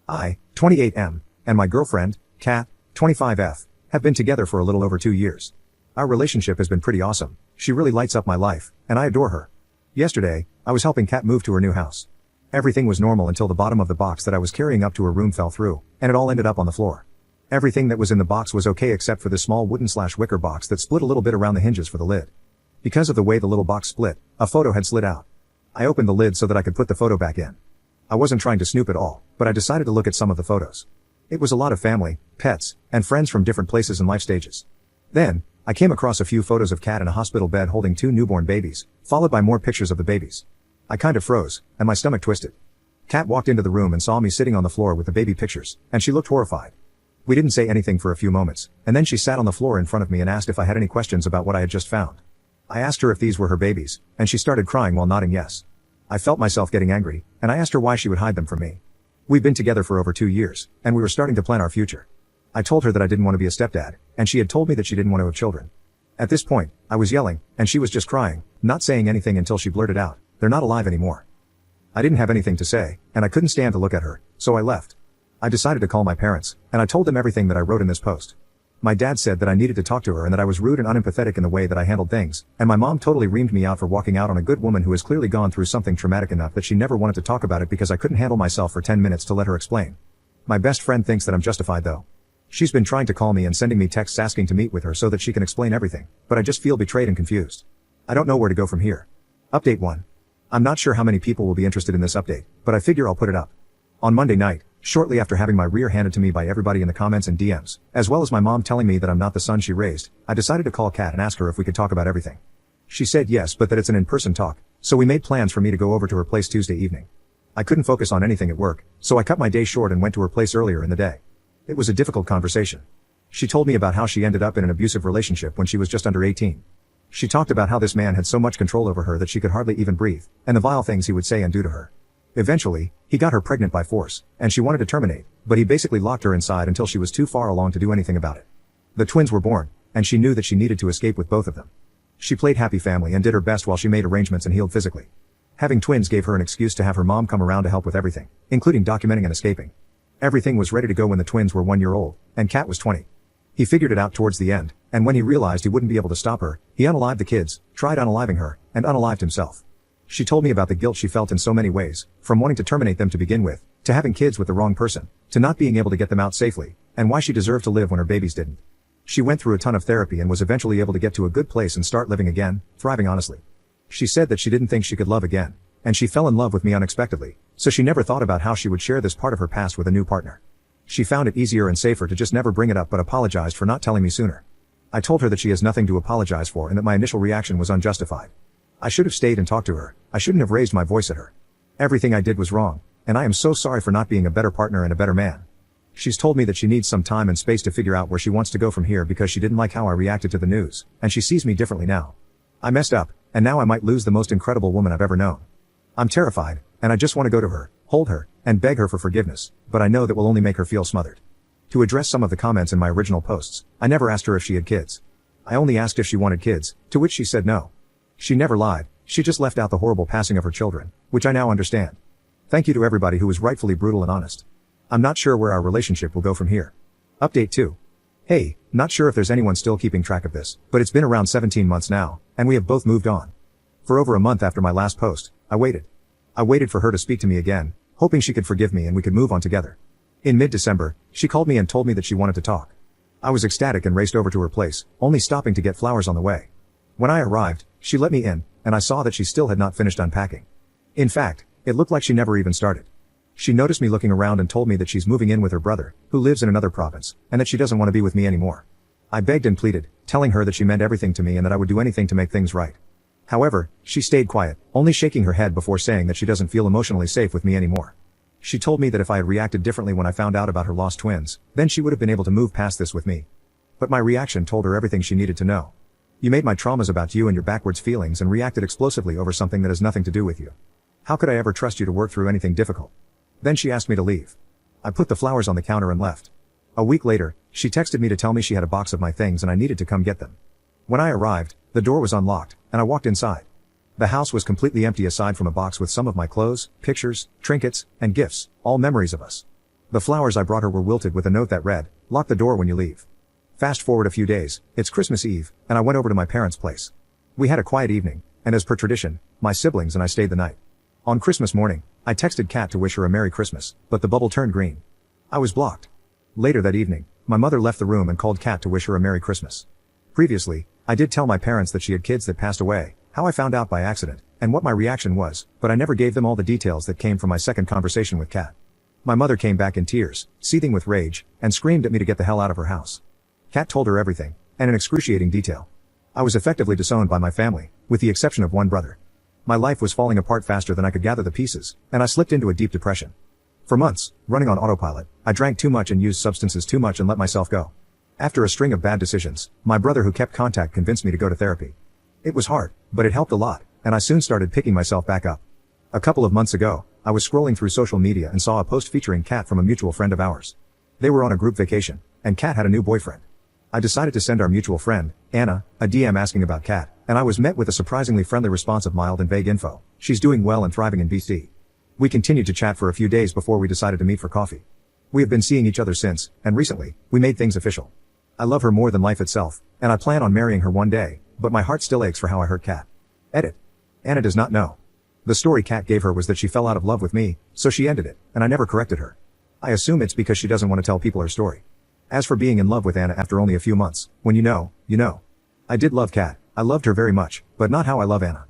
I, 28M, and my girlfriend, Kat, 25F, have been together for a little over 2 years. Our relationship has been pretty awesome. She really lights up my life, and I adore her. Yesterday, I was helping Kat move to her new house. Everything was normal until the bottom of the box that I was carrying up to her room fell through, and it all ended up on the floor. Everything that was in the box was okay except for this small wooden/wicker box that split a little bit around the hinges for the lid. Because of the way the little box split, a photo had slid out. I opened the lid so that I could put the photo back in. I wasn't trying to snoop at all, but I decided to look at some of the photos. It was a lot of family, pets, and friends from different places and life stages. Then, I came across a few photos of Kat in a hospital bed holding 2 newborn babies, followed by more pictures of the babies. I kind of froze, and my stomach twisted. Kat walked into the room and saw me sitting on the floor with the baby pictures, and she looked horrified. We didn't say anything for a few moments, and then she sat on the floor in front of me and asked if I had any questions about what I had just found. I asked her if these were her babies, and she started crying while nodding yes. I felt myself getting angry, and I asked her why she would hide them from me. We've been together for over 2 years, and we were starting to plan our future. I told her that I didn't want to be a stepdad, and she had told me that she didn't want to have children. At this point, I was yelling, and she was just crying, not saying anything until she blurted out, "They're not alive anymore." I didn't have anything to say, and I couldn't stand to look at her, so I left. I decided to call my parents, and I told them everything that I wrote in this post. My dad said that I needed to talk to her and that I was rude and unempathetic in the way that I handled things, and my mom totally reamed me out for walking out on a good woman who has clearly gone through something traumatic enough that she never wanted to talk about it because I couldn't handle myself for 10 minutes to let her explain. My best friend thinks that I'm justified though. She's been trying to call me and sending me texts asking to meet with her so that she can explain everything, but I just feel betrayed and confused. I don't know where to go from here. Update 1. I'm not sure how many people will be interested in this update, but I figure I'll put it up. On Monday night, shortly after having my rear handed to me by everybody in the comments and DMs, as well as my mom telling me that I'm not the son she raised, I decided to call Kat and ask her if we could talk about everything. She said yes, but that it's an in-person talk, so we made plans for me to go over to her place Tuesday evening. I couldn't focus on anything at work, so I cut my day short and went to her place earlier in the day. It was a difficult conversation. She told me about how she ended up in an abusive relationship when she was just under 18. She talked about how this man had so much control over her that she could hardly even breathe, and the vile things he would say and do to her. Eventually, he got her pregnant by force, and she wanted to terminate, but he basically locked her inside until she was too far along to do anything about it. The twins were born, and she knew that she needed to escape with both of them. She played happy family and did her best while she made arrangements and healed physically. Having twins gave her an excuse to have her mom come around to help with everything, including documenting and escaping. Everything was ready to go when the twins were 1 year old, and Kat was 20. He figured it out towards the end, and when he realized he wouldn't be able to stop her, he unalived the kids, tried unaliving her, and unalived himself. She told me about the guilt she felt in so many ways, from wanting to terminate them to begin with, to having kids with the wrong person, to not being able to get them out safely, and why she deserved to live when her babies didn't. She went through a ton of therapy and was eventually able to get to a good place and start living again, thriving honestly. She said that she didn't think she could love again, and she fell in love with me unexpectedly, so she never thought about how she would share this part of her past with a new partner. She found it easier and safer to just never bring it up but apologized for not telling me sooner. I told her that she has nothing to apologize for and that my initial reaction was unjustified. I should have stayed and talked to her. I shouldn't have raised my voice at her. Everything I did was wrong, and I am so sorry for not being a better partner and a better man. She's told me that she needs some time and space to figure out where she wants to go from here because she didn't like how I reacted to the news, and she sees me differently now. I messed up, and now I might lose the most incredible woman I've ever known. I'm terrified, and I just want to go to her, hold her, and beg her for forgiveness, but I know that will only make her feel smothered. To address some of the comments in my original posts, I never asked her if she had kids. I only asked if she wanted kids, to which she said no. She never lied, she just left out the horrible passing of her children, which I now understand. Thank you to everybody who was rightfully brutal and honest. I'm not sure where our relationship will go from here. Update 2. Hey, not sure if there's anyone still keeping track of this, but it's been around 17 months now, and we have both moved on. For over a month after my last post, I waited. I waited for her to speak to me again, hoping she could forgive me and we could move on together. In mid-December, she called me and told me that she wanted to talk. I was ecstatic and raced over to her place, only stopping to get flowers on the way. When I arrived, she let me in, and I saw that she still had not finished unpacking. In fact, it looked like she never even started. She noticed me looking around and told me that she's moving in with her brother, who lives in another province, and that she doesn't want to be with me anymore. I begged and pleaded, telling her that she meant everything to me and that I would do anything to make things right. However, she stayed quiet, only shaking her head before saying that she doesn't feel emotionally safe with me anymore. She told me that if I had reacted differently when I found out about her lost twins, then she would have been able to move past this with me. But my reaction told her everything she needed to know. You made my traumas about you and your backwards feelings and reacted explosively over something that has nothing to do with you. How could I ever trust you to work through anything difficult? Then she asked me to leave. I put the flowers on the counter and left. A week later, she texted me to tell me she had a box of my things and I needed to come get them. When I arrived, the door was unlocked, and I walked inside. The house was completely empty aside from a box with some of my clothes, pictures, trinkets, and gifts, all memories of us. The flowers I brought her were wilted with a note that read, "Lock the door when you leave." Fast forward a few days, it's Christmas Eve, and I went over to my parents' place. We had a quiet evening, and as per tradition, my siblings and I stayed the night. On Christmas morning, I texted Kat to wish her a Merry Christmas, but the bubble turned green. I was blocked. Later that evening, my mother left the room and called Kat to wish her a Merry Christmas. Previously, I did tell my parents that she had kids that passed away, how I found out by accident, and what my reaction was, but I never gave them all the details that came from my second conversation with Kat. My mother came back in tears, seething with rage, and screamed at me to get the hell out of her house. Kat told her everything, and in excruciating detail. I was effectively disowned by my family, with the exception of one brother. My life was falling apart faster than I could gather the pieces, and I slipped into a deep depression. For months, running on autopilot, I drank too much and used substances too much and let myself go. After a string of bad decisions, my brother who kept contact convinced me to go to therapy. It was hard, but it helped a lot, and I soon started picking myself back up. A couple of months ago, I was scrolling through social media and saw a post featuring Kat from a mutual friend of ours. They were on a group vacation, and Kat had a new boyfriend. I decided to send our mutual friend, Anna, a DM asking about Kat, and I was met with a surprisingly friendly response of mild and vague info. She's doing well and thriving in BC. We continued to chat for a few days before we decided to meet for coffee. We have been seeing each other since, and recently, we made things official. I love her more than life itself, and I plan on marrying her one day, but my heart still aches for how I hurt Kat. Edit. Anna does not know. The story Kat gave her was that she fell out of love with me, so she ended it, and I never corrected her. I assume it's because she doesn't want to tell people her story. As for being in love with Anna after only a few months, when you know, you know. I did love Kat, I loved her very much, but not how I love Anna.